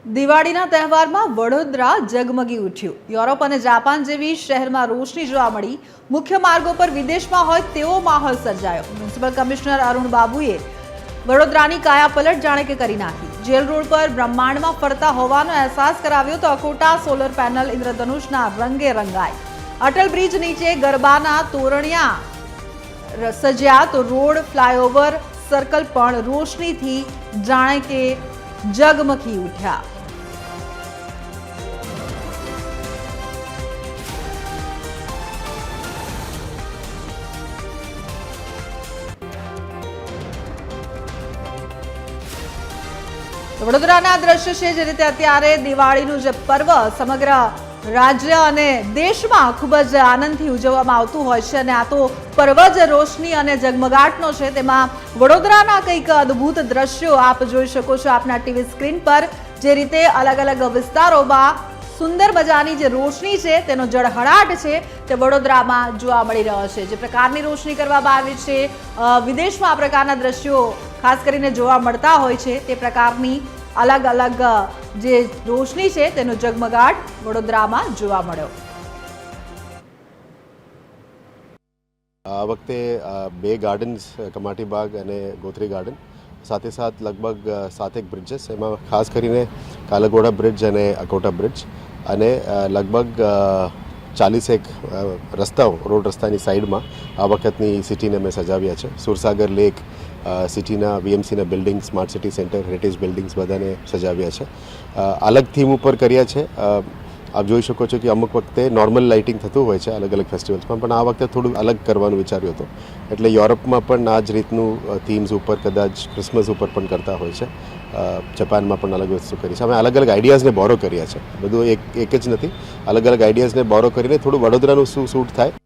દિવાળીના તહેવારમાં વડોદરા ઝગમગી ઉઠ્યું। યુરોપ અને જાપાન જેવી શહેરમાં રોશની જોવા મળી। મુખ્ય માર્ગો પર વિદેશમાં હોય તેવો માહોલ સર્જાયો। મ્યુનિસિપલ કમિશનર અરુણ બાબુએ વડોદરાની કાયાપલટ જાણે કે કરી નાખી। જેલ રોડ પર બ્રહ્માંડમાં ફરતા હોવાનો અહેસાસ કરાવ્યો તો અકોટા સોલર પેનલ ઇન્દ્રધનુષના રંગે રંગાય। અટલ બ્રિજ નીચે ગરબાના તોરણિયા સજ્યા તો રોડ ફ્લાયઓવર સર્કલ પણ રોશનીથી જાણે કે જગમગી ઉઠ્યા। વડોદરાના દ્રશ્ય છે જે રીતે અત્યારે દિવાળીનું જે પર્વ સમગ્ર રાજ્ય અને દેશમાં ખૂબ જ આનંદથી ઉજવવામાં આવતું હોય છે અને આ તો પર્વ જ રોશની અને ઝગમગાટનો છે। તેમાં વડોદરાના કંઈક અદ્ભુત દ્રશ્યો આપ જોઈ શકો છો આપના ટીવી સ્ક્રીન પર। જે રીતે અલગ અલગ વિસ્તારોમાં સુંદર મજાની જે રોશની છે તેનો જળહળાટ છે તે વડોદરામાં જોવા મળી રહ્યો છે। જે પ્રકારની રોશની કરવામાં આવી છે વિદેશમાં આ પ્રકારના દ્રશ્યો ખાસ કરીને જોવા મળતા હોય છે તે પ્રકારની અલગ અલગ જે રોશની છે તેનો ઝગમગાટ વડોદરામાં જોવા મળ્યો। આ વખતે બે ગાર્ડન્સ કમાટી બાગ અને ગોત્રી ગાર્ડન સાથે સાથ લગભગ 7 બ્રિજેસ એમાં ખાસ કરીને કાલાઘોડા બ્રિજ અને અકોટા બ્રિજ અને લગભગ 40 રસ્તાઓ રોડ રસ્તાની સાઈડમાં આ વખતની સિટીને મેં સજાવ્યા છે। સુરસાગર લેક સિટીના વીએમસીના building smart city centre heritage buildings બધાને સજાવ્યા છે। અલગ થીમ ઉપર કર્યા છે। આપ જોઈ શકો છો કે અમુક વખતે નોર્મલ લાઇટિંગ થતું હોય છે અલગ અલગ ફેસ્ટિવલ્સમાં પણ આ વખતે થોડું અલગ કરવાનું વિચાર્યું હતું। એટલે યુરોપમાં પણ આ જ રીતનું થીમ્સ ઉપર કદાચ ક્રિસમસ ઉપર પણ કરતા હોય છે। જાપાનમાં પણ અલગ વસ્તુ કરી છે। અમે અલગ અલગ આઈડિયાઝને બોરો કર્યા છે। બધું એક જ નથી, અલગ અલગ આઈડિયાઝને બોરો કરીને થોડું વડોદરાનું શું સૂટ થાય